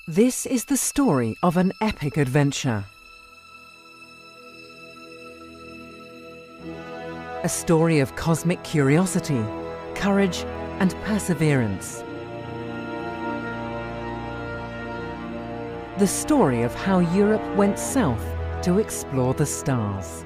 This is the story of an epic adventure. A story of cosmic curiosity, courage, and perseverance. The story of how Europe went south to explore the stars.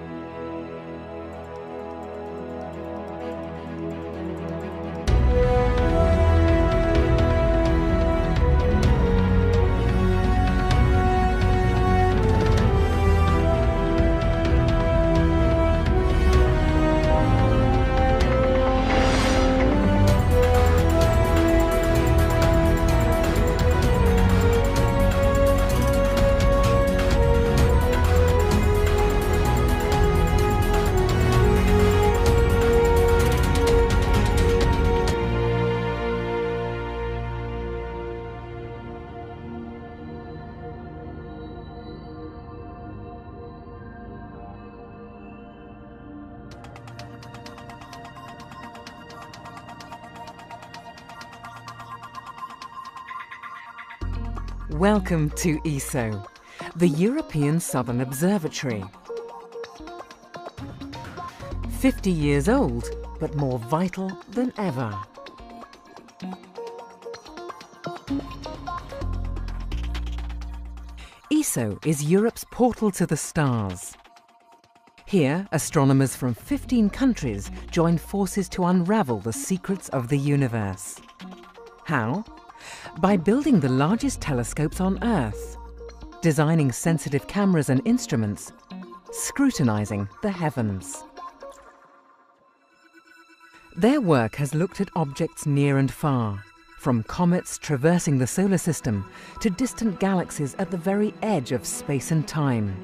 Welcome to ESO, the European Southern Observatory. 50 years old, but more vital than ever. ESO is Europe's portal to the stars. Here, astronomers from 15 countries join forces to unravel the secrets of the universe. How? By building the largest telescopes on Earth, designing sensitive cameras and instruments, scrutinizing the heavens. Their work has looked at objects near and far, from comets traversing the solar system to distant galaxies at the very edge of space and time,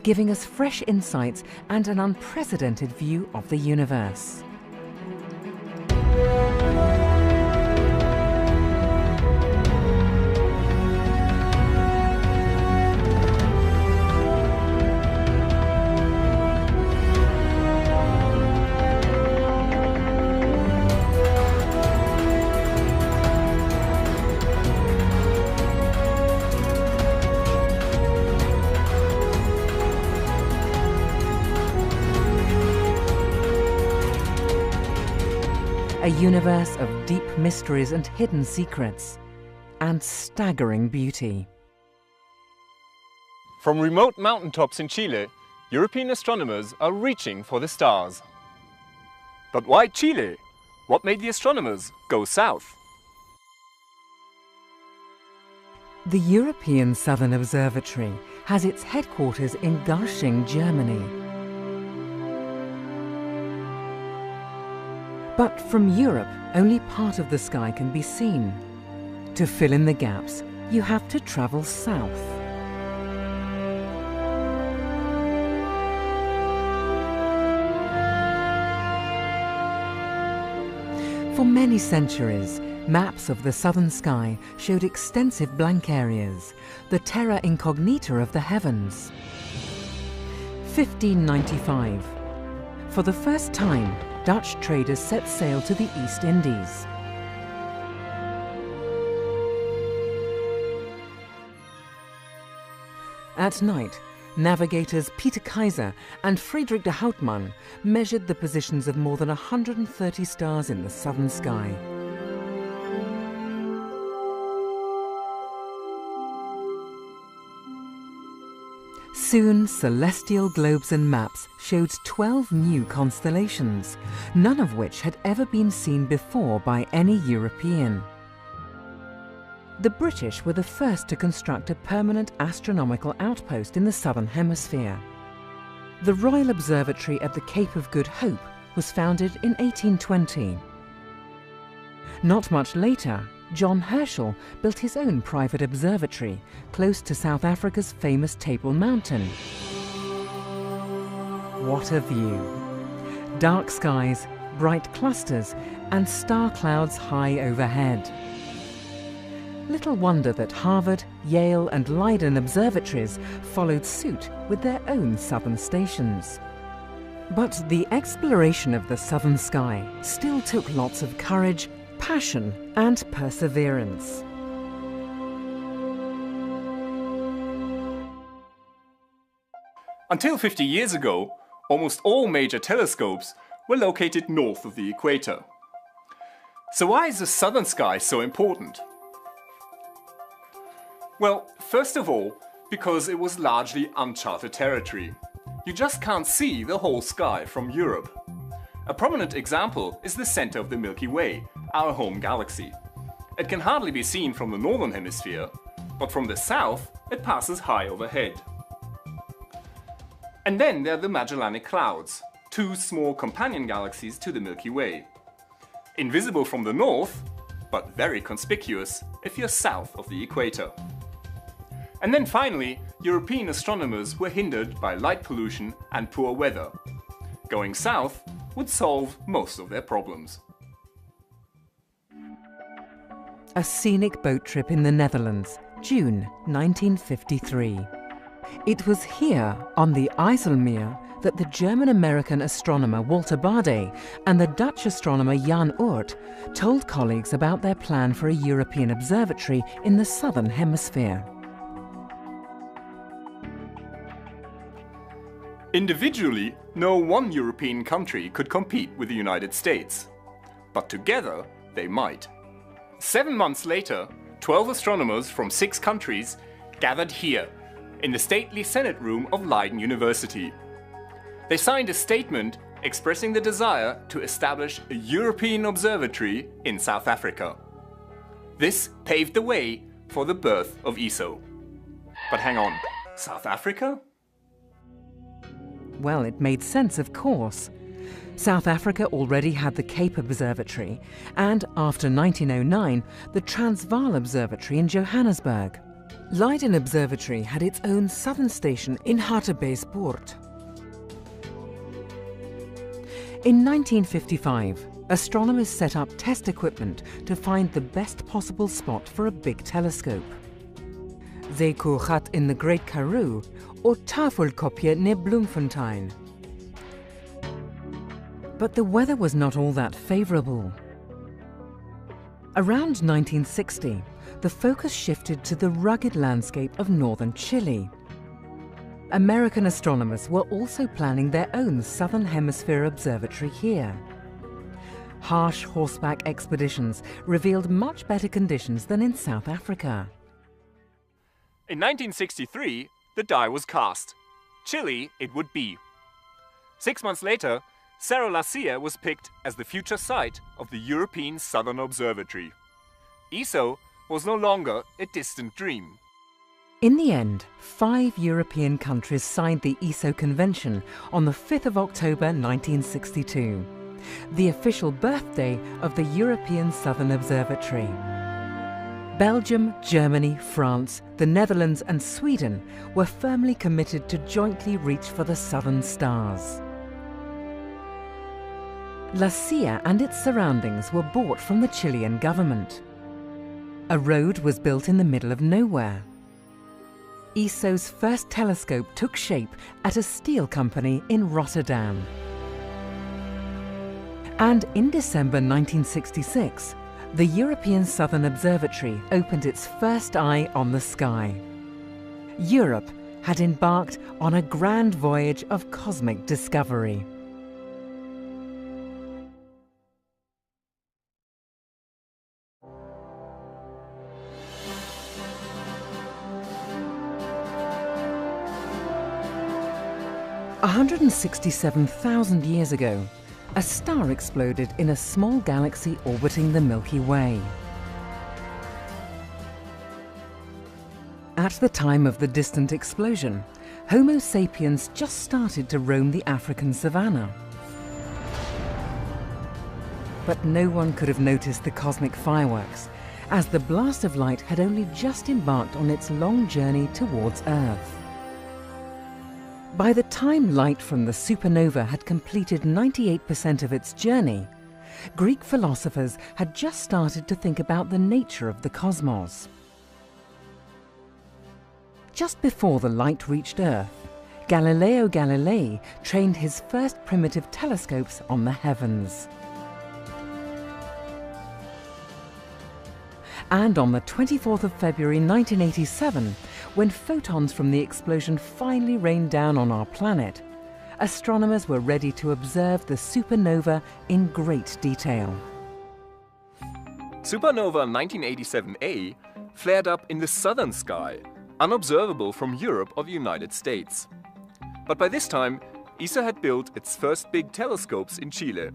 giving us fresh insights and an unprecedented view of the universe. A universe of deep mysteries and hidden secrets, and staggering beauty. From remote mountaintops in Chile, European astronomers are reaching for the stars. But why Chile? What made the astronomers go south? The European Southern Observatory has its headquarters in Garching, Germany. But from Europe, only part of the sky can be seen. To fill in the gaps, you have to travel south. For many centuries, maps of the southern sky showed extensive blank areas, the terra incognita of the heavens. 1595. For the first time, Dutch traders set sail to the East Indies. At night, navigators Peter Kaiser and Friedrich de Houtman measured the positions of more than 130 stars in the southern sky. Soon, celestial globes and maps showed 12 new constellations, none of which had ever been seen before by any European. The British were the first to construct a permanent astronomical outpost in the Southern Hemisphere. The Royal Observatory at the Cape of Good Hope was founded in 1820. Not much later, John Herschel built his own private observatory close to South Africa's famous Table Mountain. What a view! Dark skies, bright clusters, and star clouds high overhead. Little wonder that Harvard, Yale, and Leiden observatories followed suit with their own southern stations. But the exploration of the southern sky still took lots of courage, passion, and perseverance. Until 50 years ago, almost all major telescopes were located north of the equator. So why is the southern sky so important? Well, first of all, because it was largely uncharted territory. You just can't see the whole sky from Europe. A prominent example is the center of the Milky Way, our home galaxy. It can hardly be seen from the northern hemisphere, but from the south it passes high overhead. And then there are the Magellanic Clouds, two small companion galaxies to the Milky Way. Invisible from the north, but very conspicuous if you're south of the equator. And then finally, European astronomers were hindered by light pollution and poor weather. Going south would solve most of their problems. A scenic boat trip in the Netherlands, June 1953. It was here, on the IJsselmeer, that the German-American astronomer Walter Baade and the Dutch astronomer Jan Oort told colleagues about their plan for a European observatory in the southern hemisphere. Individually, no one European country could compete with the United States. But together, they might. 7 months later, 12 astronomers from 6 countries gathered here, in the stately Senate room of Leiden University. They signed a statement expressing the desire to establish a European observatory in South Africa. This paved the way for the birth of ESO. But hang on, South Africa? Well, it made sense, of course. South Africa already had the Cape Observatory and, after 1909, the Transvaal Observatory in Johannesburg. Leiden Observatory had its own southern station in Hartbeespoort. In 1955, astronomers set up test equipment to find the best possible spot for a big telescope. Zeekoegat in the Great Karoo or Tafelkopje near Bloemfontein. But the weather was not all that favourable. Around 1960, the focus shifted to the rugged landscape of northern Chile. American astronomers were also planning their own Southern Hemisphere observatory here. Harsh horseback expeditions revealed much better conditions than in South Africa. In 1963, the die was cast. Chile it would be. 6 months later, Cerro La Silla was picked as the future site of the European Southern Observatory. ESO was no longer a distant dream. In the end, 5 European countries signed the ESO Convention on the 5th of October 1962, the official birthday of the European Southern Observatory. Belgium, Germany, France, the Netherlands and Sweden were firmly committed to jointly reach for the southern stars. La Silla and its surroundings were bought from the Chilean government. A road was built in the middle of nowhere. ESO's first telescope took shape at a steel company in Rotterdam. And in December 1966, the European Southern Observatory opened its first eye on the sky. Europe had embarked on a grand voyage of cosmic discovery. "167,000 years ago, a star exploded in a small galaxy orbiting the Milky Way. At the time of the distant explosion, Homo sapiens just started to roam the African savanna. But no one could have noticed the cosmic fireworks, as the blast of light had only just embarked on its long journey towards Earth. By the time light from the supernova had completed 98% of its journey, Greek philosophers had just started to think about the nature of the cosmos. Just before the light reached Earth, Galileo Galilei trained his first primitive telescopes on the heavens. And on the 24th of February 1987, when photons from the explosion finally rained down on our planet, astronomers were ready to observe the supernova in great detail. Supernova 1987A flared up in the southern sky, unobservable from Europe or the United States. But by this time, ESA had built its first big telescopes in Chile,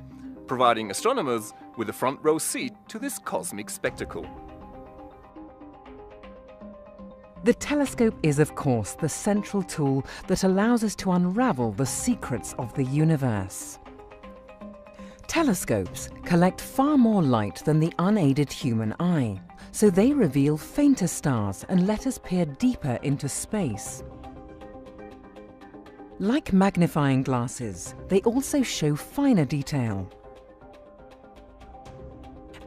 providing astronomers with a front row seat to this cosmic spectacle. The telescope is, of course, the central tool that allows us to unravel the secrets of the universe. Telescopes collect far more light than the unaided human eye, so they reveal fainter stars and let us peer deeper into space. Like magnifying glasses, they also show finer detail.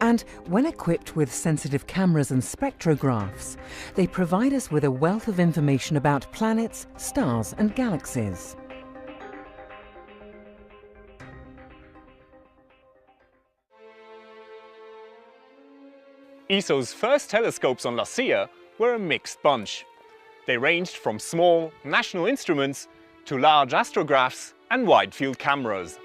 And when equipped with sensitive cameras and spectrographs, they provide us with a wealth of information about planets, stars, and galaxies. ESO's first telescopes on La Silla were a mixed bunch. They ranged from small national instruments to large astrographs and wide-field cameras.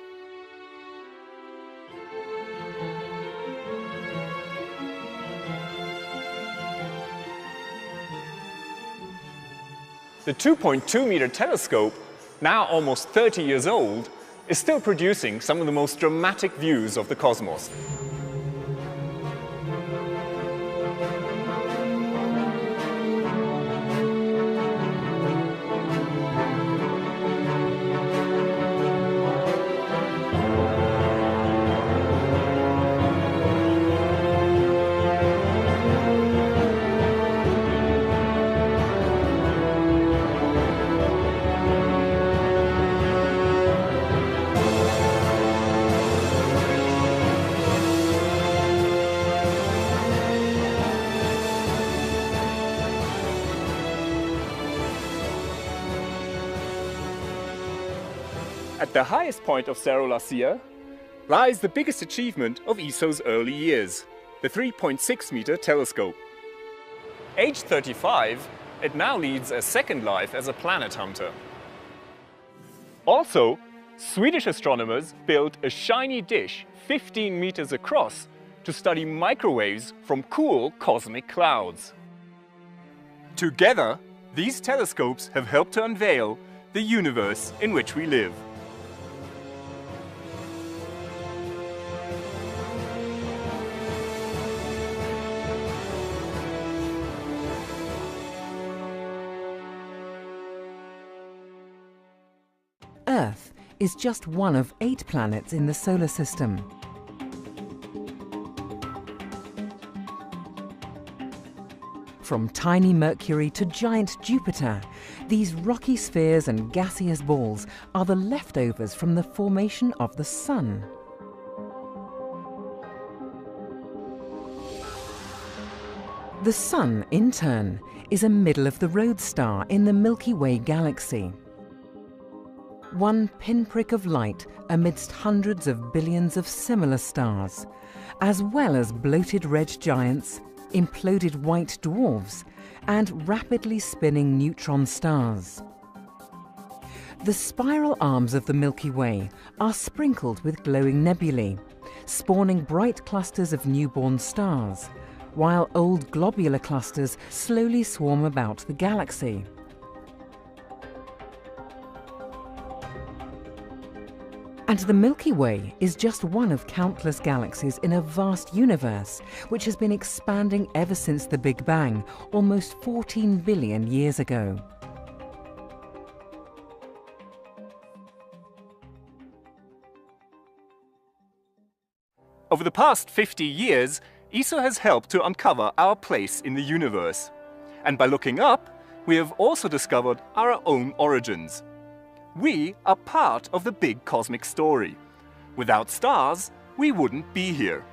The 2.2-meter telescope, now almost 30 years old, is still producing some of the most dramatic views of the cosmos. At the highest point of Cerro La Silla lies the biggest achievement of ESO's early years, the 3.6-meter telescope. Aged 35, it now leads a second life as a planet hunter. Also, Swedish astronomers built a shiny dish 15 meters across to study microwaves from cool cosmic clouds. Together, these telescopes have helped to unveil the universe in which we live. Earth is just one of 8 planets in the solar system. From tiny Mercury to giant Jupiter, these rocky spheres and gaseous balls are the leftovers from the formation of the Sun. The Sun, in turn, is a middle-of-the-road star in the Milky Way galaxy. One pinprick of light amidst hundreds of billions of similar stars, as well as bloated red giants, imploded white dwarfs, and rapidly spinning neutron stars. The spiral arms of the Milky Way are sprinkled with glowing nebulae, spawning bright clusters of newborn stars, while old globular clusters slowly swarm about the galaxy. And the Milky Way is just one of countless galaxies in a vast universe, which has been expanding ever since the Big Bang, almost 14 billion years ago. Over the past 50 years, ESO has helped to uncover our place in the universe. And by looking up, we have also discovered our own origins. We are part of the big cosmic story. Without stars, we wouldn't be here.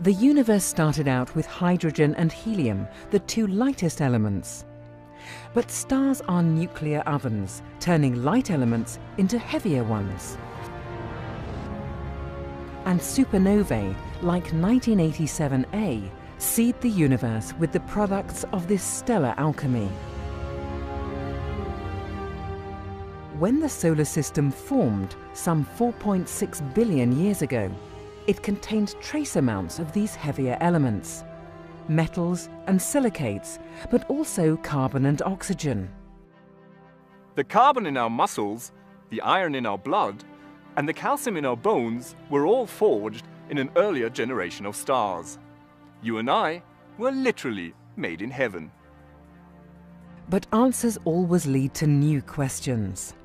The universe started out with hydrogen and helium, the 2 lightest elements. But stars are nuclear ovens, turning light elements into heavier ones. and supernovae like 1987A seed the universe with the products of this stellar alchemy. When the solar system formed some 4.6 billion years ago, it contained trace amounts of these heavier elements, metals and silicates, but also carbon and oxygen. The carbon in our muscles, the iron in our blood, and the calcium in our bones were all forged in an earlier generation of stars. You and I were literally made in heaven. But answers always lead to new questions.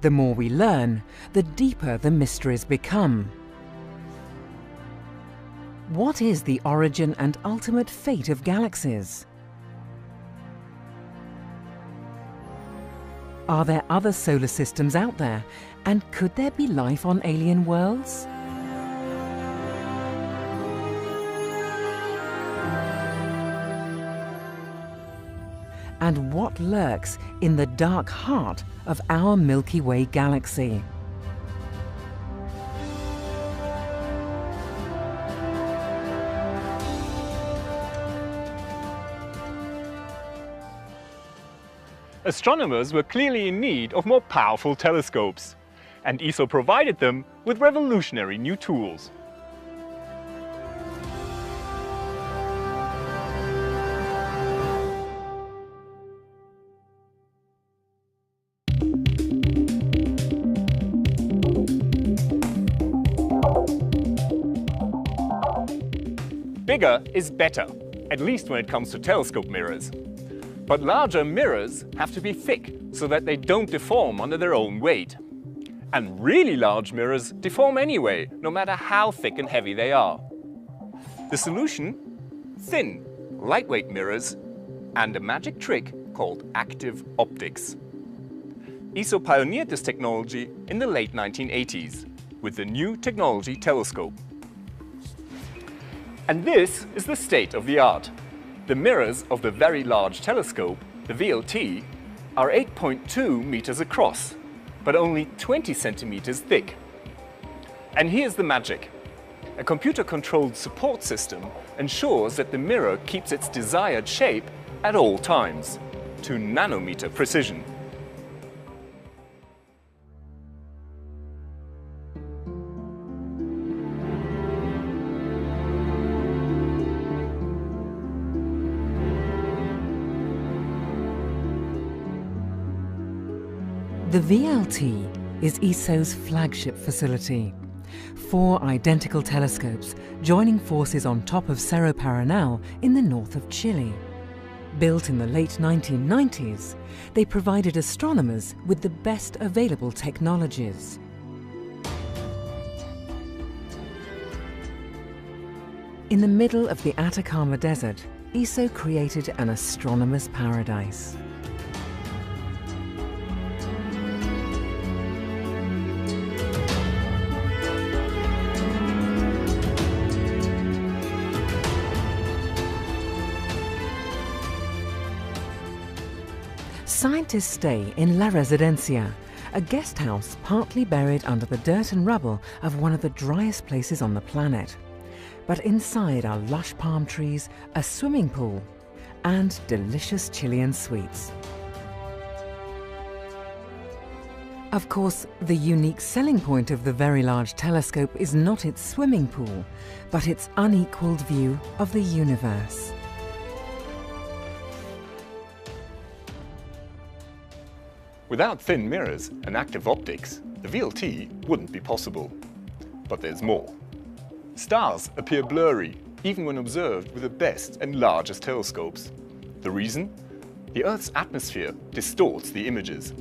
The more we learn, the deeper the mysteries become. What is the origin and ultimate fate of galaxies? Are there other solar systems out there, and could there be life on alien worlds? And what lurks in the dark heart of our Milky Way galaxy? Astronomers were clearly in need of more powerful telescopes, and ESO provided them with revolutionary new tools. Bigger is better, at least when it comes to telescope mirrors. But larger mirrors have to be thick so that they don't deform under their own weight. And really large mirrors deform anyway, no matter how thick and heavy they are. The solution? Thin, lightweight mirrors and a magic trick called active optics. ESO pioneered this technology in the late 1980s with the New Technology Telescope. And this is the state of the art. The mirrors of the Very Large Telescope, the VLT, are 8.2 meters across, but only 20 centimeters thick. And here's the magic. A computer-controlled support system ensures that the mirror keeps its desired shape at all times, to nanometer precision. The VLT is ESO's flagship facility. 4 identical telescopes joining forces on top of Cerro Paranal in the north of Chile. Built in the late 1990s, they provided astronomers with the best available technologies. In the middle of the Atacama Desert, ESO created an astronomer's paradise. Scientists stay in La Residencia, a guest house partly buried under the dirt and rubble of one of the driest places on the planet. But inside are lush palm trees, a swimming pool, and delicious Chilean sweets. Of course, the unique selling point of the Very Large Telescope is not its swimming pool, but its unequaled view of the universe. Without thin mirrors and active optics, the VLT wouldn't be possible. But there's more. Stars appear blurry, even when observed with the best and largest telescopes. The reason? The Earth's atmosphere distorts the images.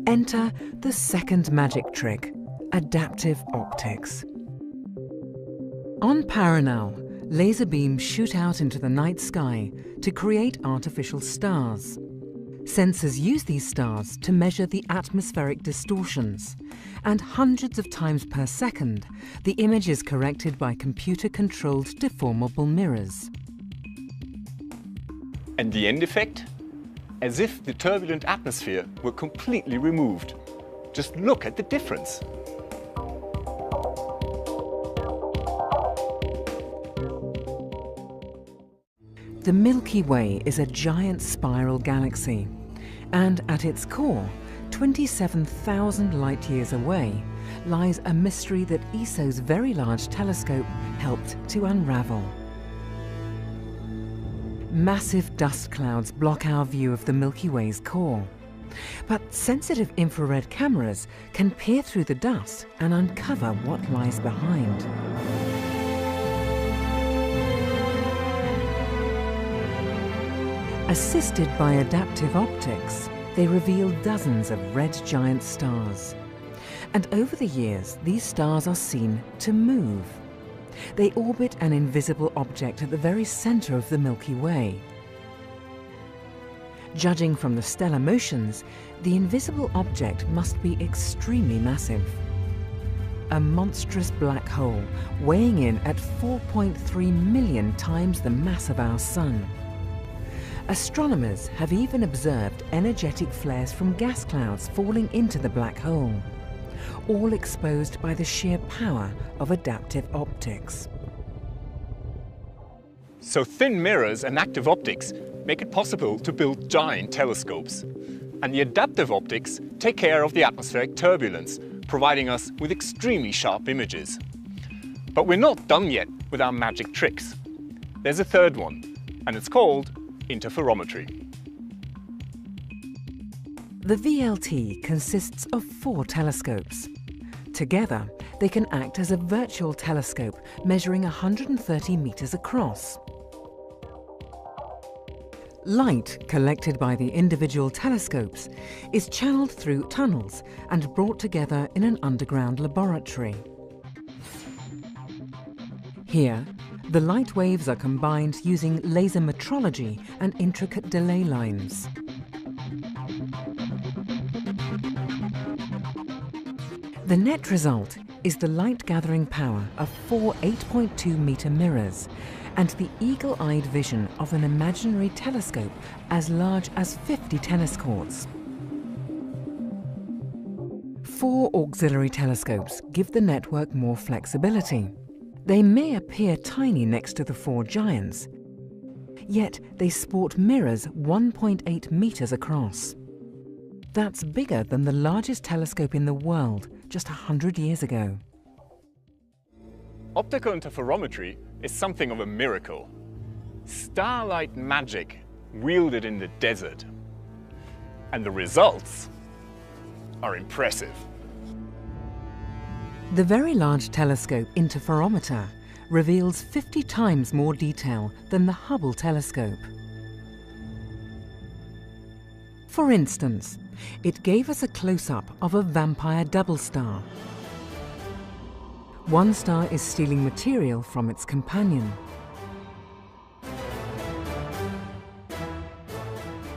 Enter the second magic trick, adaptive optics. On Paranal, laser beams shoot out into the night sky to create artificial stars. Sensors use these stars to measure the atmospheric distortions, and hundreds of times per second, the image is corrected by computer-controlled deformable mirrors. And the end effect? As if the turbulent atmosphere were completely removed. Just look at the difference. The Milky Way is a giant spiral galaxy, and at its core, 27,000 light-years away, lies a mystery that ESO's Very Large Telescope helped to unravel. Massive dust clouds block our view of the Milky Way's core, but sensitive infrared cameras can peer through the dust and uncover what lies behind. Assisted by adaptive optics, they reveal dozens of red giant stars. And over the years, these stars are seen to move. They orbit an invisible object at the very center of the Milky Way. Judging from the stellar motions, the invisible object must be extremely massive. A monstrous black hole weighing in at 4.3 million times the mass of our Sun. Astronomers have even observed energetic flares from gas clouds falling into the black hole, all exposed by the sheer power of adaptive optics. So thin mirrors and active optics make it possible to build giant telescopes. And the adaptive optics take care of the atmospheric turbulence, providing us with extremely sharp images. But we're not done yet with our magic tricks. There's a third one, and it's called interferometry. The VLT consists of 4 telescopes. Together, they can act as a virtual telescope measuring 130 meters across. Light collected by the individual telescopes is channeled through tunnels and brought together in an underground laboratory. Here, the light waves are combined using laser metrology and intricate delay lines. The net result is the light-gathering power of 4 8.2-meter mirrors and the eagle-eyed vision of an imaginary telescope as large as 50 tennis courts. 4 auxiliary telescopes give the network more flexibility. They may appear tiny next to the 4 giants, yet they sport mirrors 1.8 meters across. That's bigger than the largest telescope in the world just 100 years ago. Optical interferometry is something of a miracle. Starlight magic wielded in the desert. And the results are impressive. The Very Large Telescope interferometer reveals 50 times more detail than the Hubble telescope. For instance, it gave us a close-up of a vampire double star. One star is stealing material from its companion.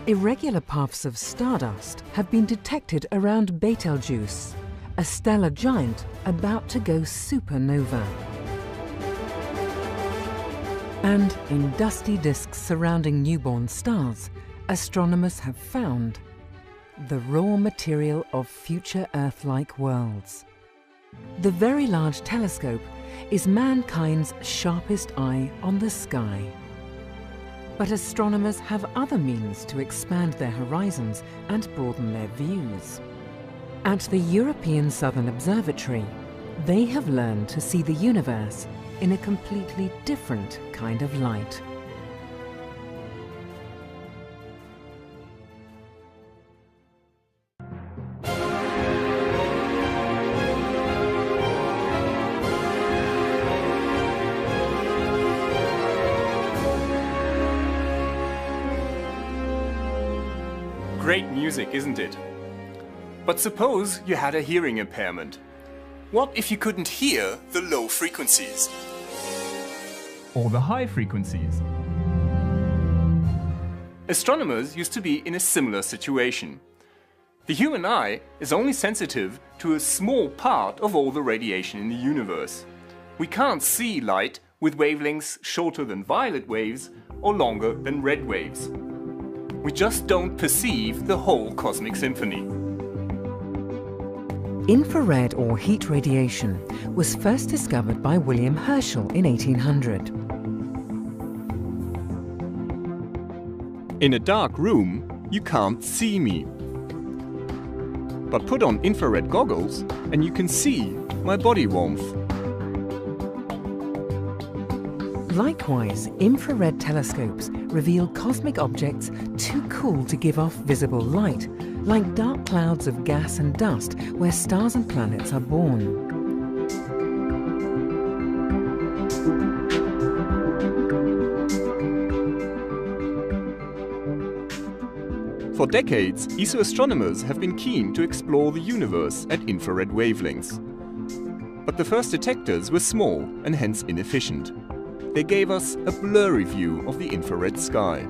Irregular puffs of stardust have been detected around Betelgeuse, a stellar giant about to go supernova. And in dusty disks surrounding newborn stars, astronomers have found the raw material of future Earth-like worlds. The Very Large Telescope is mankind's sharpest eye on the sky. But astronomers have other means to expand their horizons and broaden their views. At the European Southern Observatory, they have learned to see the universe in a completely different kind of light. Great music, isn't it? But suppose you had a hearing impairment. What if you couldn't hear the low frequencies? Or the high frequencies? Astronomers used to be in a similar situation. The human eye is only sensitive to a small part of all the radiation in the universe. We can't see light with wavelengths shorter than violet waves or longer than red waves. We just don't perceive the whole cosmic symphony. Infrared or heat radiation was first discovered by William Herschel in 1800. In a dark room, you can't see me. But put on infrared goggles and you can see my body warmth. Likewise, infrared telescopes reveal cosmic objects too cool to give off visible light, like dark clouds of gas and dust where stars and planets are born. For decades, ESO astronomers have been keen to explore the universe at infrared wavelengths. But the first detectors were small and hence inefficient. They gave us a blurry view of the infrared sky.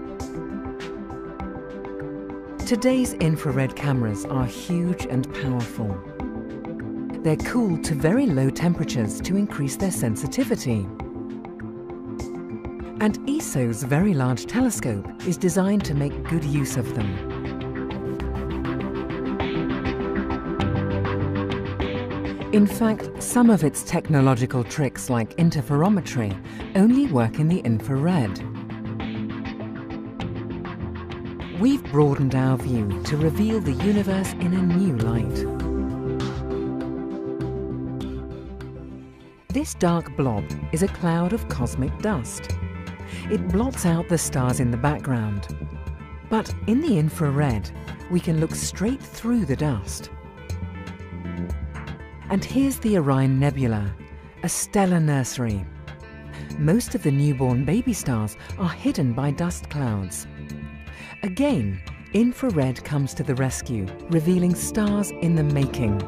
Today's infrared cameras are huge and powerful. They're cooled to very low temperatures to increase their sensitivity. And ESO's Very Large Telescope is designed to make good use of them. In fact, some of its technological tricks like interferometry only work in the infrared. We've broadened our view to reveal the universe in a new light. This dark blob is a cloud of cosmic dust. It blots out the stars in the background. But in the infrared, we can look straight through the dust. And here's the Orion Nebula, a stellar nursery. Most of the newborn baby stars are hidden by dust clouds. Again, infrared comes to the rescue, revealing stars in the making.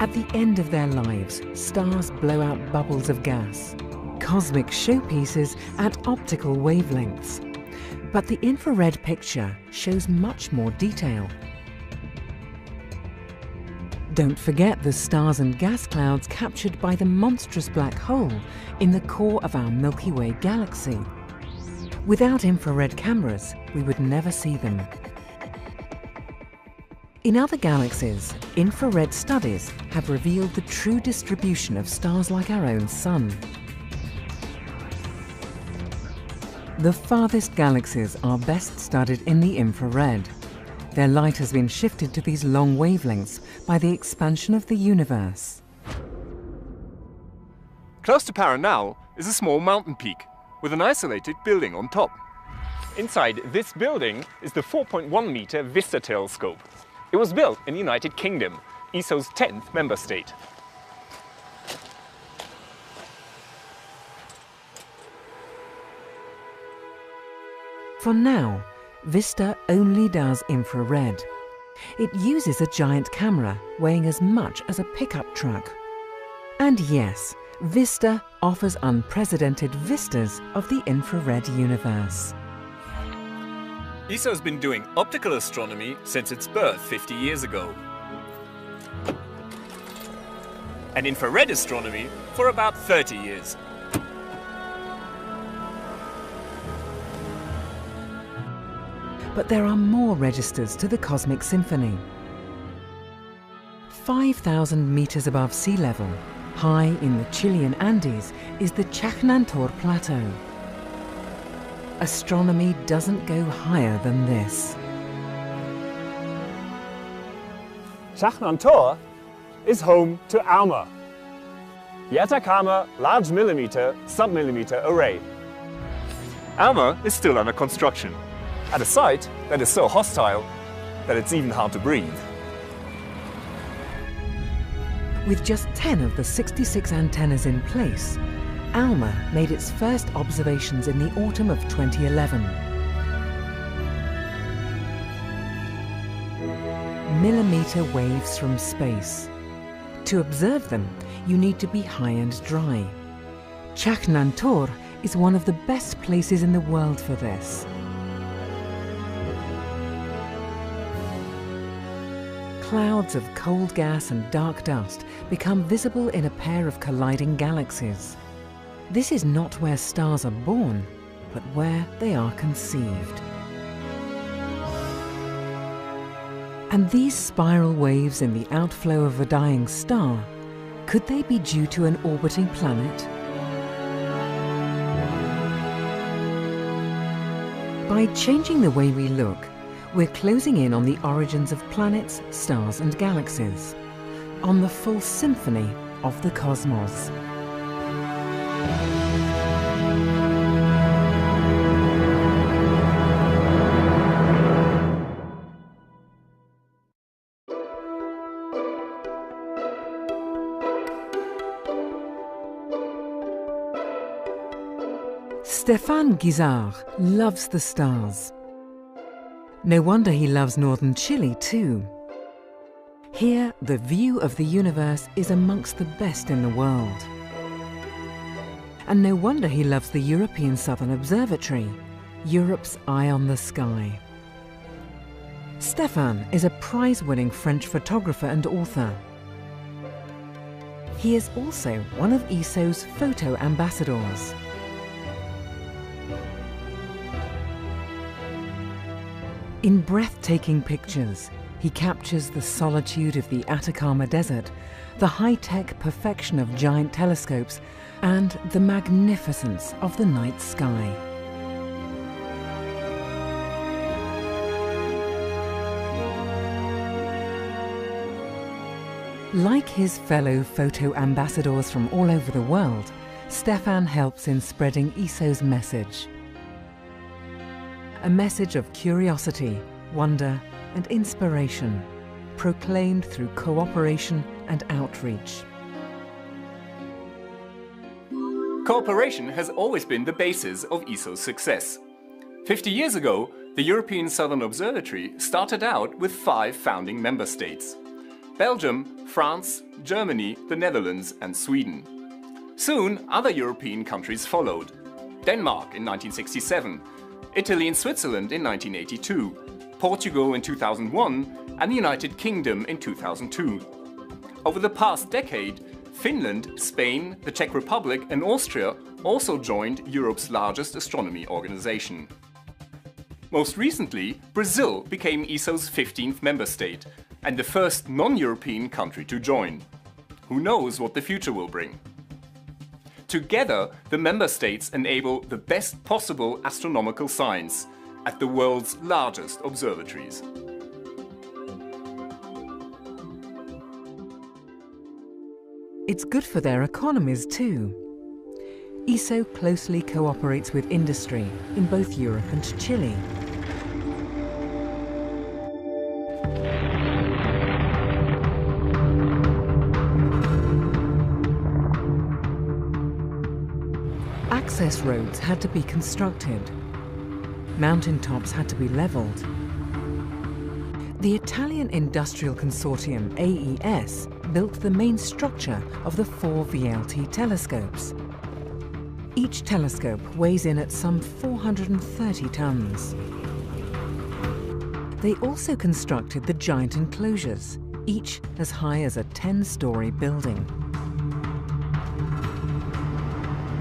At the end of their lives, stars blow out bubbles of gas, cosmic showpieces at optical wavelengths. But the infrared picture shows much more detail. Don't forget the stars and gas clouds captured by the monstrous black hole in the core of our Milky Way galaxy. Without infrared cameras, we would never see them. In other galaxies, infrared studies have revealed the true distribution of stars like our own Sun. The farthest galaxies are best studied in the infrared. Their light has been shifted to these long wavelengths by the expansion of the universe. Close to Paranal is a small mountain peak with an isolated building on top. Inside this building is the 4.1-meter VISTA telescope. It was built in the United Kingdom, ESO's 10th member state. For now, VISTA only does infrared. It uses a giant camera weighing as much as a pickup truck. And yes, VISTA offers unprecedented vistas of the infrared universe. ESO has been doing optical astronomy since its birth 50 years ago. And infrared astronomy for about 30 years. But there are more registers to the cosmic symphony. 5,000 meters above sea level, high in the Chilean Andes, is the Chajnantor Plateau. Astronomy doesn't go higher than this. Chajnantor is home to ALMA, the Atacama Large Millimeter Submillimeter Array. ALMA is still under construction, at a site that is so hostile that it's even hard to breathe. With just 10 of the 66 antennas in place, ALMA made its first observations in the autumn of 2011. Millimeter waves from space. To observe them, you need to be high and dry. Chajnantor is one of the best places in the world for this. Clouds of cold gas and dark dust become visible in a pair of colliding galaxies. This is not where stars are born, but where they are conceived. And these spiral waves in the outflow of a dying star, could they be due to an orbiting planet? By changing the way we look, we're closing in on the origins of planets, stars and galaxies, on the full symphony of the cosmos. Stéphane Guizard loves the stars. No wonder he loves northern Chile too. Here, the view of the universe is amongst the best in the world. And no wonder he loves the European Southern Observatory, Europe's eye on the sky. Stéphane is a prize-winning French photographer and author. He is also one of ESO's photo ambassadors. In breathtaking pictures, he captures the solitude of the Atacama Desert, the high-tech perfection of giant telescopes, and the magnificence of the night sky. Like his fellow photo ambassadors from all over the world, Stéphane helps in spreading ESO's message. A message of curiosity, wonder and inspiration, proclaimed through cooperation and outreach. Cooperation has always been the basis of ESO's success. 50 years ago, the European Southern Observatory started out with 5 founding member states: Belgium, France, Germany, the Netherlands and Sweden. Soon, other European countries followed: Denmark in 1967, Italy and Switzerland in 1982, Portugal in 2001 and the United Kingdom in 2002. Over the past decade, Finland, Spain, the Czech Republic and Austria also joined Europe's largest astronomy organization. Most recently, Brazil became ESO's 15th member state and the first non-European country to join. Who knows what the future will bring? Together, the member states enable the best possible astronomical science at the world's largest observatories. It's good for their economies too. ESO closely cooperates with industry in both Europe and Chile. Access roads had to be constructed. Mountaintops had to be leveled. The Italian industrial consortium AES built the main structure of the 4 VLT telescopes. Each telescope weighs in at some 430 tons. They also constructed the giant enclosures, each as high as a 10-story building.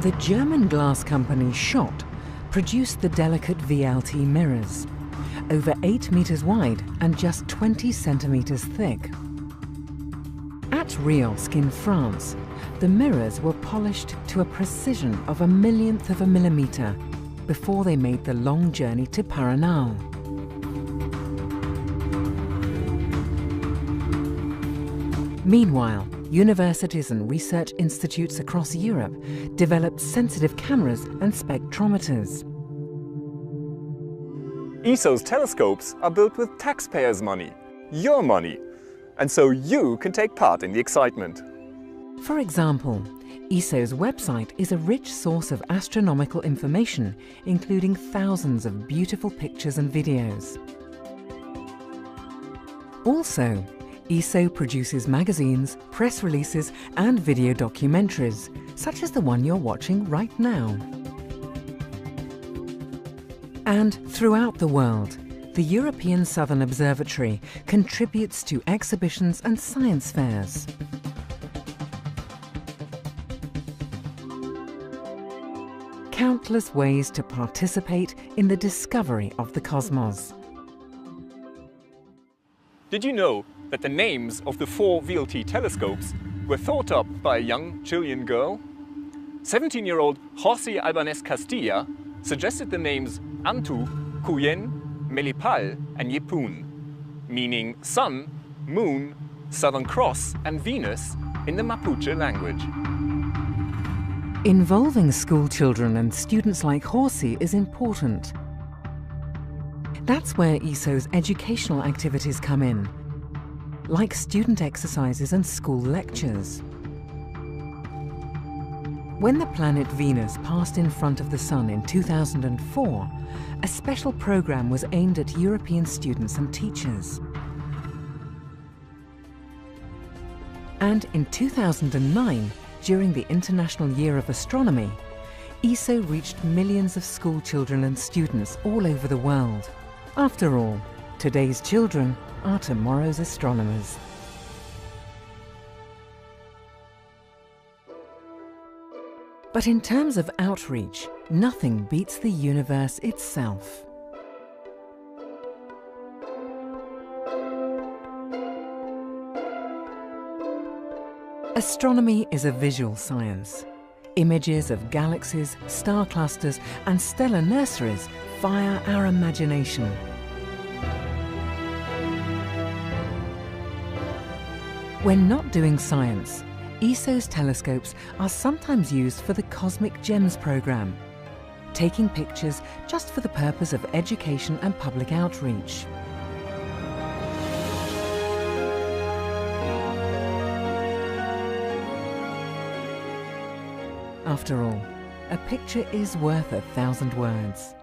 The German glass company Schott produced the delicate VLT mirrors, over 8 meters wide and just 20 centimeters thick. At Riosk in France, the mirrors were polished to a precision of a millionth of a millimeter before they made the long journey to Paranal. Meanwhile, universities and research institutes across Europe developed sensitive cameras and spectrometers. ESO's telescopes are built with taxpayers' money, your money, and so you can take part in the excitement. For example, ESO's website is a rich source of astronomical information, including thousands of beautiful pictures and videos. Also, ESO produces magazines, press releases and video documentaries, such as the one you're watching right now. And throughout the world, the European Southern Observatory contributes to exhibitions and science fairs. countless ways to participate in the discovery of the cosmos. Did you know that the names of the 4 VLT telescopes were thought up by a young Chilean girl? 17-year-old Jorge Albanés Castilla suggested the names Antu, Cuyen, Melipal and Yepun, meaning Sun, Moon, Southern Cross and Venus in the Mapuche language. Involving school children and students like Jorge is important. That's where ESO's educational activities come in, like student exercises and school lectures. When the planet Venus passed in front of the Sun in 2004, a special program was aimed at European students and teachers. And in 2009, during the International Year of Astronomy, ESO reached millions of school children and students all over the world. After all, today's children are tomorrow's astronomers. But in terms of outreach, nothing beats the universe itself. Astronomy is a visual science. Images of galaxies, star clusters, and stellar nurseries fire our imagination. When not doing science, ESO's telescopes are sometimes used for the Cosmic Gems program, taking pictures just for the purpose of education and public outreach. After all, a picture is worth 1,000 words.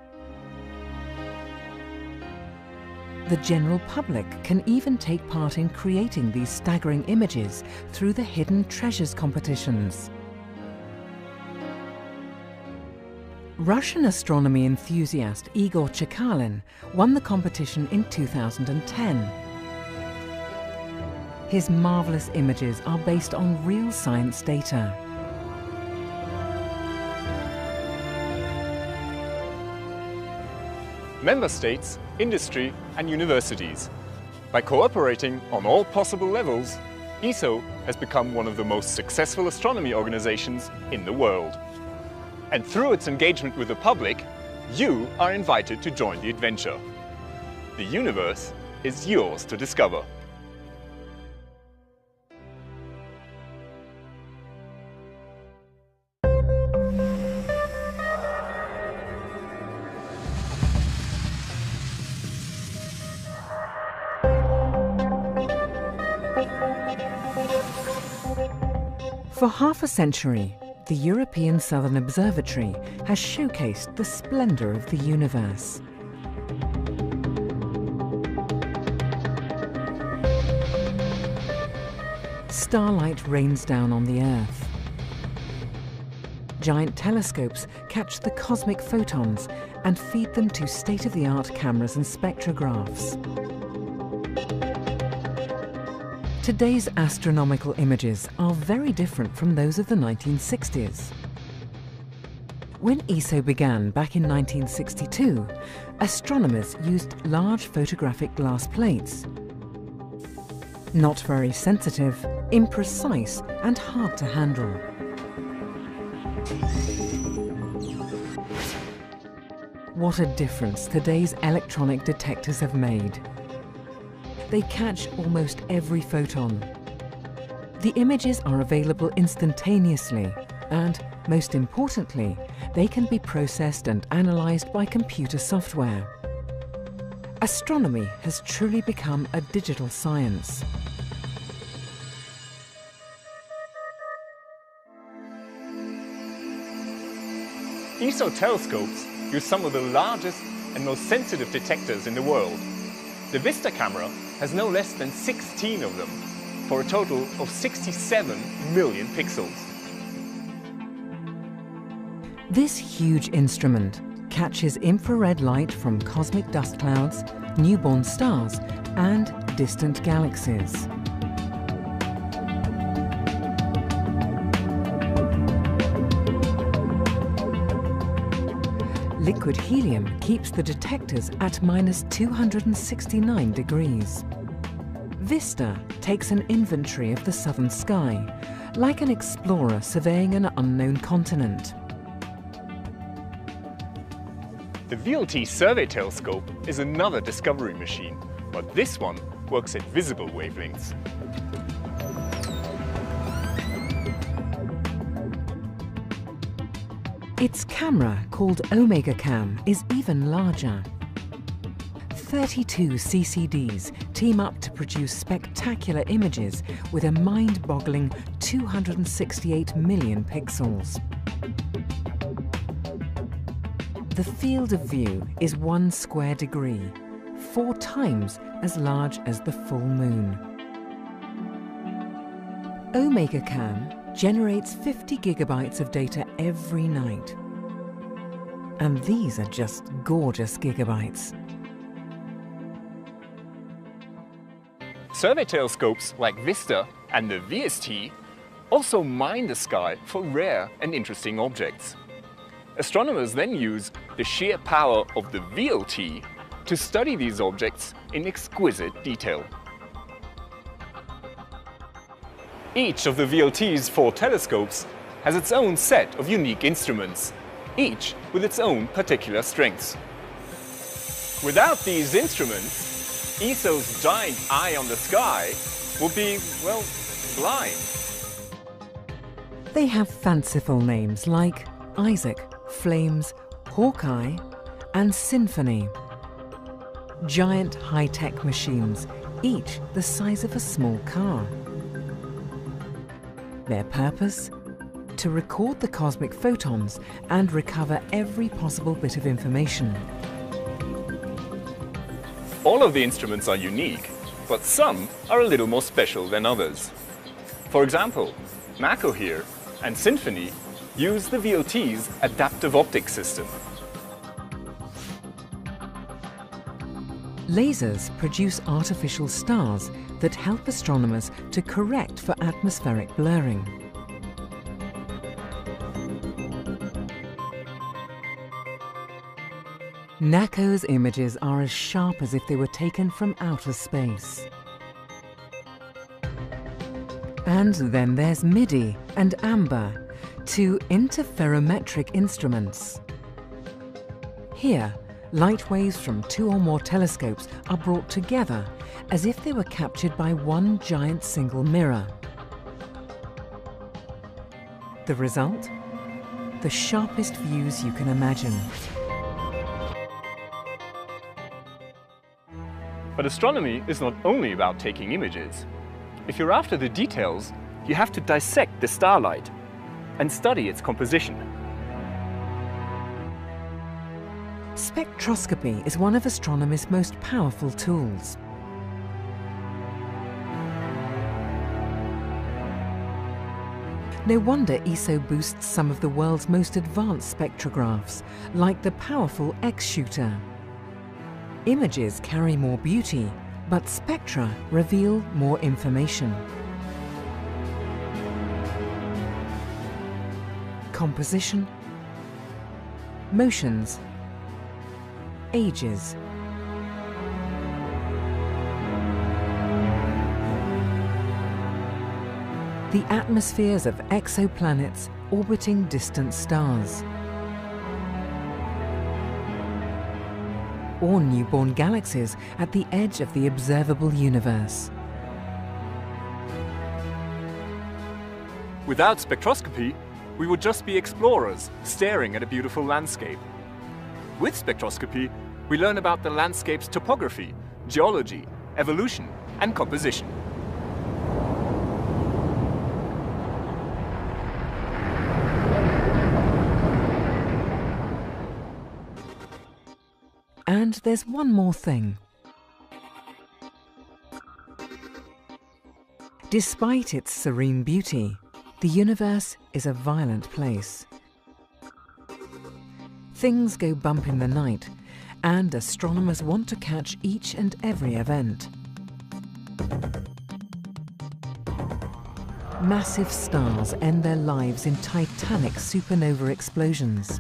The general public can even take part in creating these staggering images through the Hidden Treasures competitions. Russian astronomy enthusiast Igor Chekalin won the competition in 2010. His marvelous images are based on real science data. Member states, industry and universities. By cooperating on all possible levels, ESO has become one of the most successful astronomy organizations in the world. And through its engagement with the public, you are invited to join the adventure. The universe is yours to discover. For half a century, the European Southern Observatory has showcased the splendor of the universe. Starlight rains down on the Earth. Giant telescopes catch the cosmic photons and feed them to state-of-the-art cameras and spectrographs. Today's astronomical images are very different from those of the 1960s. When ESO began back in 1962, astronomers used large photographic glass plates. Not very sensitive, imprecise, and hard to handle. What a difference today's electronic detectors have made. They catch almost every photon. The images are available instantaneously, and, most importantly, they can be processed and analyzed by computer software. Astronomy has truly become a digital science. ESO telescopes use some of the largest and most sensitive detectors in the world. The Vista camera has no less than 16 of them, for a total of 67 million pixels. This huge instrument catches infrared light from cosmic dust clouds, newborn stars, and distant galaxies. Liquid helium keeps the detectors at -269 degrees. Vista takes an inventory of the southern sky, like an explorer surveying an unknown continent. The VLT Survey Telescope is another discovery machine, but this one works at visible wavelengths. Its camera, called OmegaCam, is even larger. 32 CCDs team up to produce spectacular images with a mind-boggling 268 million pixels. The field of view is 1 square degree, 4 times as large as the full moon. OmegaCam generates 50 gigabytes of data every night. And these are just gorgeous gigabytes. Survey telescopes like Vista and the VST also mine the sky for rare and interesting objects. Astronomers then use the sheer power of the VLT to study these objects in exquisite detail. Each of the VLT's 4 telescopes has its own set of unique instruments, each with its own particular strengths. Without these instruments, ESO's giant eye on the sky would be, well, blind. They have fanciful names like Isaac, Flames, Hawkeye, and Symphony. Giant high-tech machines, each the size of a small car. Their purpose? To record the cosmic photons and recover every possible bit of information. All of the instruments are unique, but some are a little more special than others. For example, Mako here and Symphony use the VLT's adaptive optics system. Lasers produce artificial stars that help astronomers to correct for atmospheric blurring. NACO's images are as sharp as if they were taken from outer space. And then there's MIDI and AMBER, 2 interferometric instruments. Here, light waves from 2 or more telescopes are brought together as if they were captured by one giant single mirror. The result? The sharpest views you can imagine. But astronomy is not only about taking images. If you're after the details, you have to dissect the starlight and study its composition. Spectroscopy is one of astronomy's most powerful tools. No wonder ESO boasts some of the world's most advanced spectrographs, like the powerful X-Shooter. Images carry more beauty, but spectra reveal more information. Composition, motions, ages. The atmospheres of exoplanets orbiting distant stars. Or newborn galaxies at the edge of the observable universe. Without spectroscopy, we would just be explorers staring at a beautiful landscape. With spectroscopy, we learn about the landscape's topography, geology, evolution, and composition. And there's one more thing. Despite its serene beauty, the universe is a violent place. Things go bump in the night, and astronomers want to catch each and every event. Massive stars end their lives in titanic supernova explosions.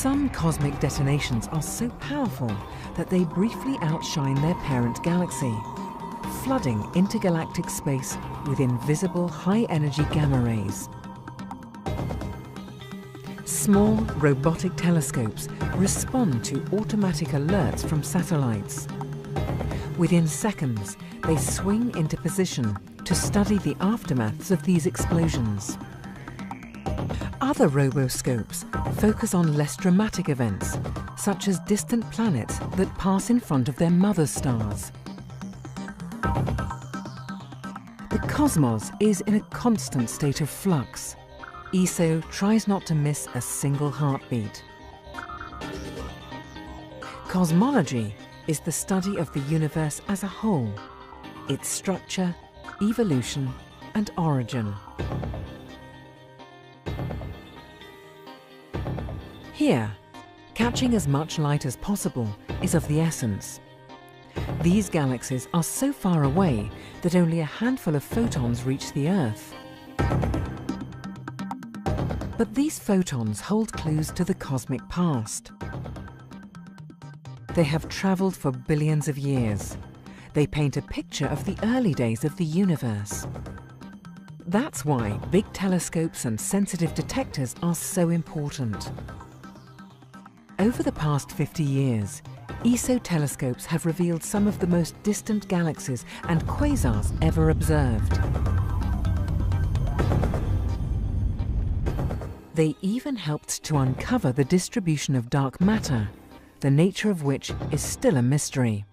Some cosmic detonations are so powerful that they briefly outshine their parent galaxy, flooding intergalactic space with invisible high-energy gamma rays. Small robotic telescopes respond to automatic alerts from satellites. Within seconds, they swing into position to study the aftermaths of these explosions. Other roboscopes focus on less dramatic events, such as distant planets that pass in front of their mother stars. The cosmos is in a constant state of flux. ESO tries not to miss a single heartbeat. Cosmology is the study of the universe as a whole, its structure, evolution, and origin. Here, catching as much light as possible is of the essence. These galaxies are so far away that only a handful of photons reach the Earth. But these photons hold clues to the cosmic past. They have traveled for billions of years. They paint a picture of the early days of the universe. That's why big telescopes and sensitive detectors are so important. Over the past 50 years, ESO telescopes have revealed some of the most distant galaxies and quasars ever observed. They even helped to uncover the distribution of dark matter, the nature of which is still a mystery.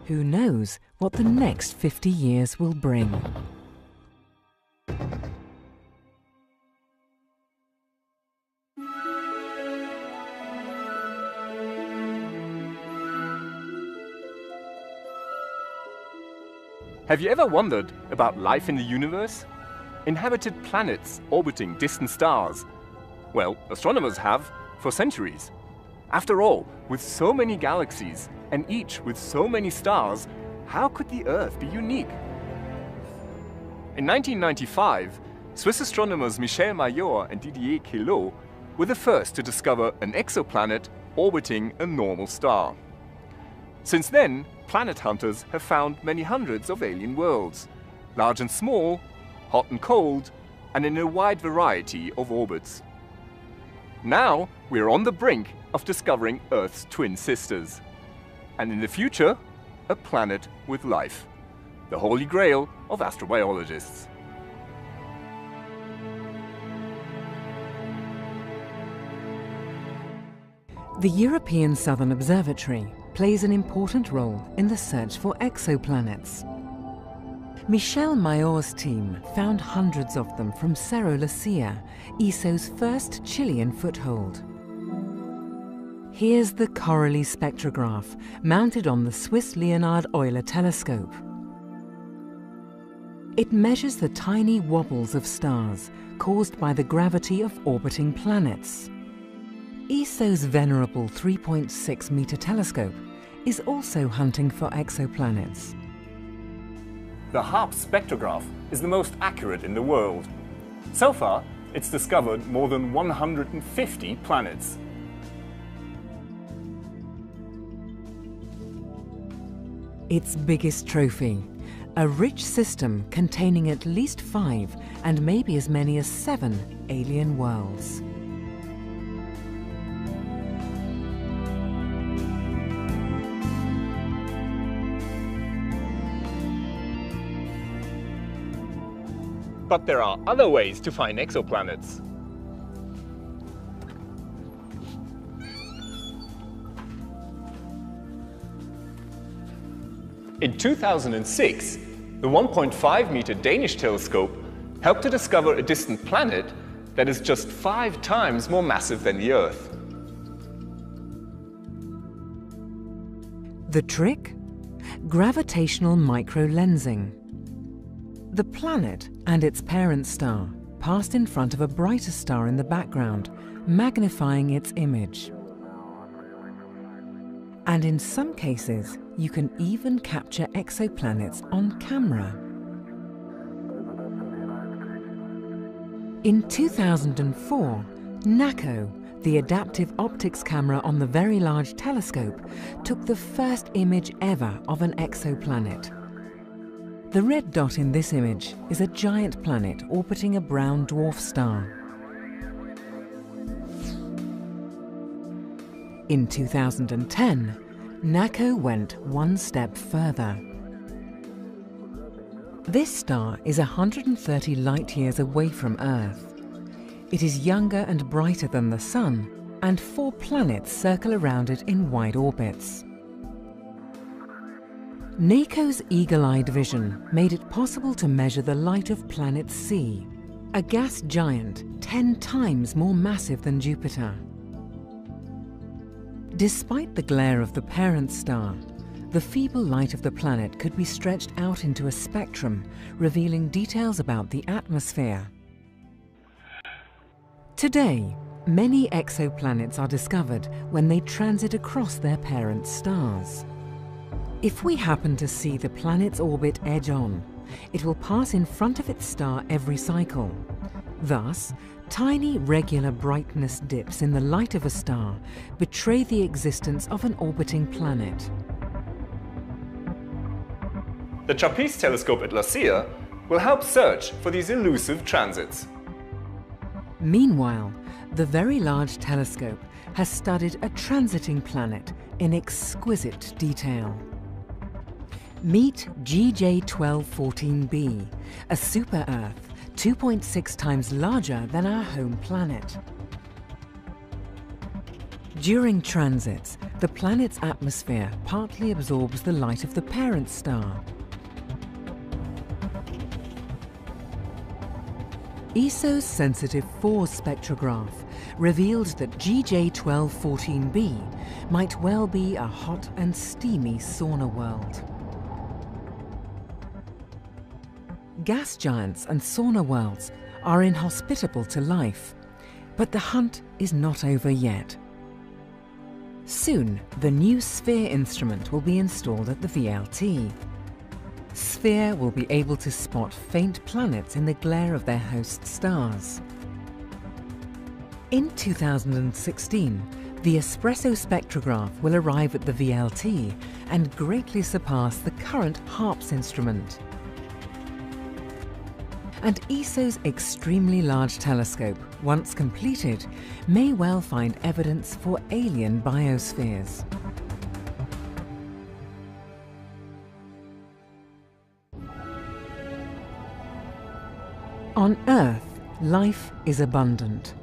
Who knows what the next 50 years will bring? Have you ever wondered about life in the universe? Inhabited planets orbiting distant stars? Well, astronomers have for centuries. After all, with so many galaxies and each with so many stars, how could the Earth be unique? In 1995, Swiss astronomers Michel Mayor and Didier Queloz were the first to discover an exoplanet orbiting a normal star. Since then, planet hunters have found many hundreds of alien worlds, large and small, hot and cold, and in a wide variety of orbits. Now, we're on the brink of discovering Earth's twin sisters. And in the future, a planet with life. The holy grail of astrobiologists. The European Southern Observatory plays an important role in the search for exoplanets. Michel Mayor's team found hundreds of them from Cerro Lucia, ESO's first Chilean foothold. Here's the Corelli spectrograph, mounted on the Swiss Leonhard Euler telescope. It measures the tiny wobbles of stars caused by the gravity of orbiting planets. ESO's venerable 3.6-meter telescope is also hunting for exoplanets. The HARP spectrograph is the most accurate in the world. So far, it's discovered more than 150 planets. Its biggest trophy, a rich system containing at least 5 and maybe as many as 7 alien worlds. But there are other ways to find exoplanets. In 2006, the 1.5-meter Danish telescope helped to discover a distant planet that is just 5 times more massive than the Earth. The trick? Gravitational microlensing. The planet and its parent star passed in front of a brighter star in the background, magnifying its image. And in some cases, you can even capture exoplanets on camera. In 2004, NACO, the adaptive optics camera on the Very Large Telescope, took the first image ever of an exoplanet. The red dot in this image is a giant planet orbiting a brown dwarf star. In 2010, NACO went one step further. This star is 130 light-years away from Earth. It is younger and brighter than the Sun, and 4 planets circle around it in wide orbits. NACO's eagle-eyed vision made it possible to measure the light of planet C, a gas giant 10 times more massive than Jupiter. Despite the glare of the parent star, the feeble light of the planet could be stretched out into a spectrum, revealing details about the atmosphere. Today, many exoplanets are discovered when they transit across their parent stars. If we happen to see the planet's orbit edge on, it will pass in front of its star every cycle. Thus, tiny regular brightness dips in the light of a star betray the existence of an orbiting planet. The TRAPPIST telescope at LaSIA will help search for these elusive transits. Meanwhile, the Very Large Telescope has studied a transiting planet in exquisite detail. Meet GJ1214b, a super-Earth 2.6 times larger than our home planet. During transits, the planet's atmosphere partly absorbs the light of the parent star. ESO's sensitive FORS spectrograph revealed that GJ1214b might well be a hot and steamy sauna world. Gas giants and sauna worlds are inhospitable to life, but the hunt is not over yet. Soon, the new SPHERE instrument will be installed at the VLT. SPHERE will be able to spot faint planets in the glare of their host stars. In 2016, the ESPRESSO spectrograph will arrive at the VLT and greatly surpass the current HARPS instrument. And ESO's extremely large telescope, once completed, may well find evidence for alien biospheres. On Earth, life is abundant.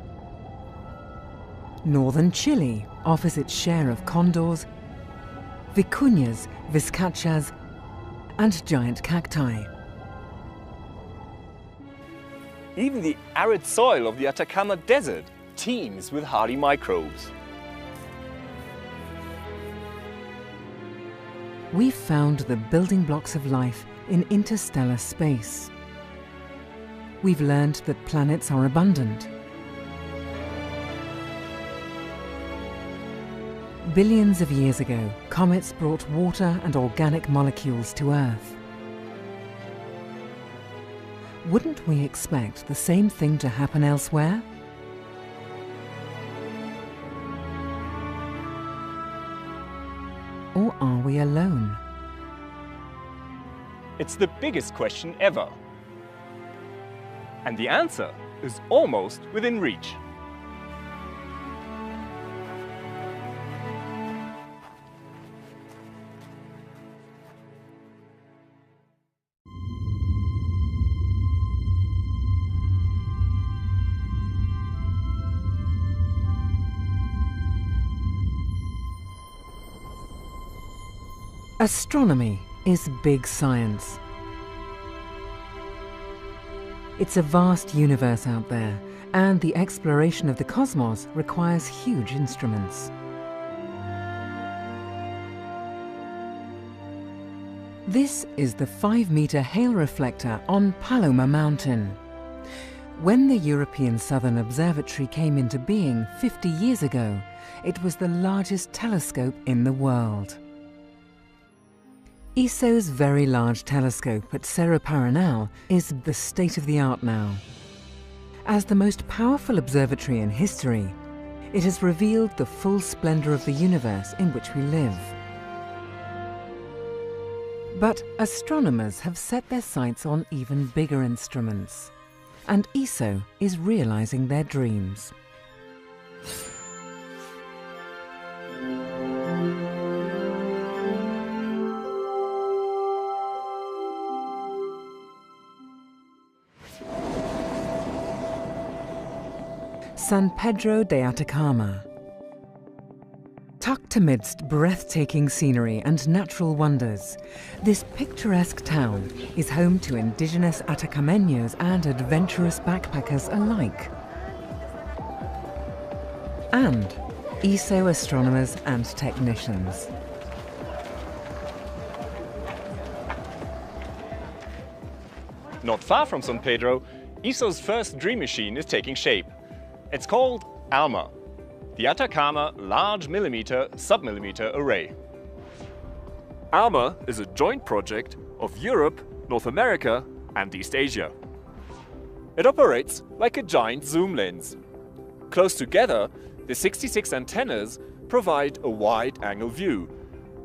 Northern Chile offers its share of condors, vicuñas, vizcachas, and giant cacti. Even the arid soil of the Atacama Desert teems with hardy microbes. We've found the building blocks of life in interstellar space. We've learned that planets are abundant. Billions of years ago, comets brought water and organic molecules to Earth. Wouldn't we expect the same thing to happen elsewhere? Or are we alone? It's the biggest question ever. And the answer is almost within reach. Astronomy is big science. It's a vast universe out there, and the exploration of the cosmos requires huge instruments. This is the 5-meter Hale reflector on Paloma Mountain. When the European Southern Observatory came into being 50 years ago, it was the largest telescope in the world. ESO's Very Large Telescope at Cerro Paranal is the state of the art now. As the most powerful observatory in history, it has revealed the full splendor of the universe in which we live. But astronomers have set their sights on even bigger instruments, and ESO is realizing their dreams. San Pedro de Atacama. Tucked amidst breathtaking scenery and natural wonders, this picturesque town is home to indigenous Atacameños and adventurous backpackers alike. And ESO astronomers and technicians. Not far from San Pedro, ESO's first dream machine is taking shape. It's called ALMA, the Atacama Large Millimeter Submillimeter Array. ALMA is a joint project of Europe, North America and East Asia. It operates like a giant zoom lens. Close together, the 66 antennas provide a wide-angle view,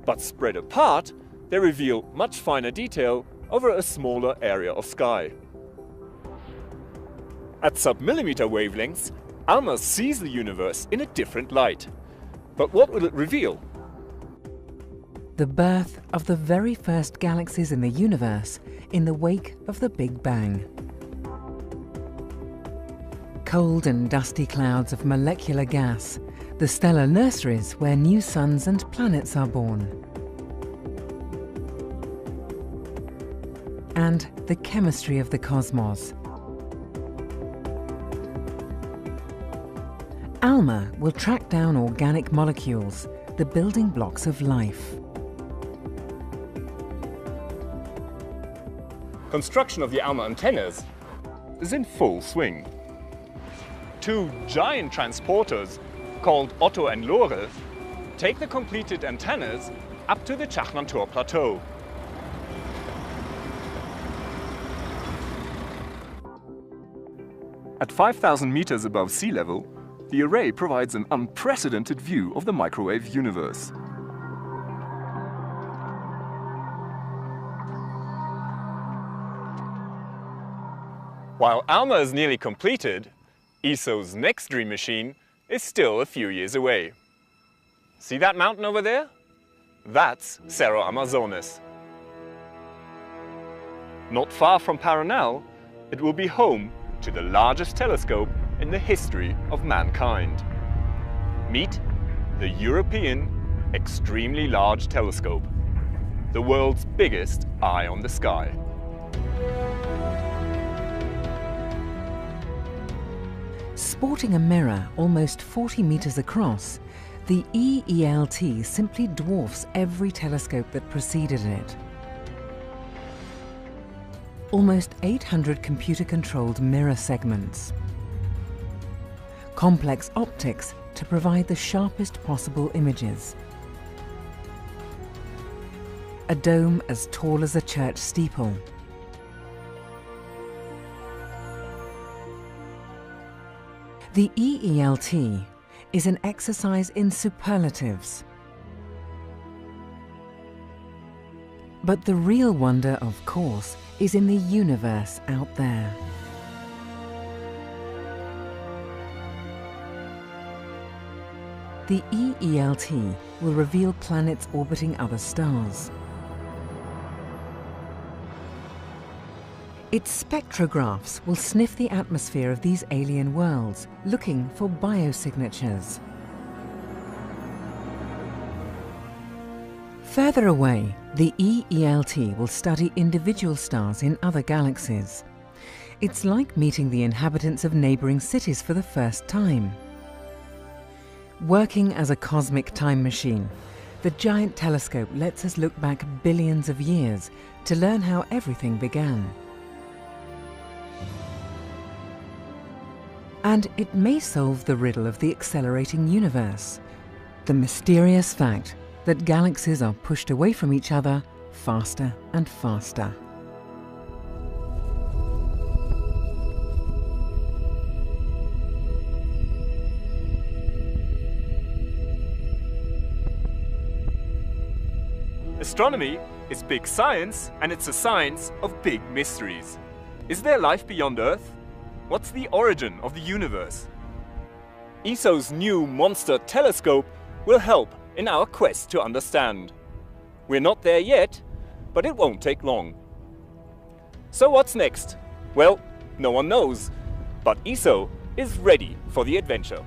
but spread apart, they reveal much finer detail over a smaller area of sky. At submillimeter wavelengths, ALMA sees the universe in a different light. But what will it reveal? The birth of the very first galaxies in the universe in the wake of the Big Bang. Cold and dusty clouds of molecular gas, the stellar nurseries where new suns and planets are born. And the chemistry of the cosmos. ALMA will track down organic molecules, the building blocks of life. Construction of the ALMA antennas is in full swing. Two giant transporters, called Otto and Lore, take the completed antennas up to the Chajnantor Plateau. At 5,000 meters above sea level, the array provides an unprecedented view of the microwave universe. While ALMA is nearly completed, ESO's next dream machine is still a few years away. See that mountain over there? That's Cerro Amazonas. Not far from Paranal, it will be home to the largest telescope in the history of mankind. Meet the European Extremely Large Telescope, the world's biggest eye on the sky. Sporting a mirror almost 40 meters across, the EELT simply dwarfs every telescope that preceded it. Almost 800 computer-controlled mirror segments. Complex optics to provide the sharpest possible images. A dome as tall as a church steeple. The EELT is an exercise in superlatives. But the real wonder, of course, is in the universe out there. The EELT will reveal planets orbiting other stars. Its spectrographs will sniff the atmosphere of these alien worlds, looking for biosignatures. Further away, the EELT will study individual stars in other galaxies. It's like meeting the inhabitants of neighboring cities for the first time. Working as a cosmic time machine, the giant telescope lets us look back billions of years to learn how everything began. And it may solve the riddle of the accelerating universe, the mysterious fact that galaxies are pushed away from each other faster and faster. Astronomy is big science, and it's a science of big mysteries. Is there life beyond Earth? What's the origin of the universe? ESO's new monster telescope will help in our quest to understand. We're not there yet, but it won't take long. So what's next? Well, no one knows, but ESO is ready for the adventure.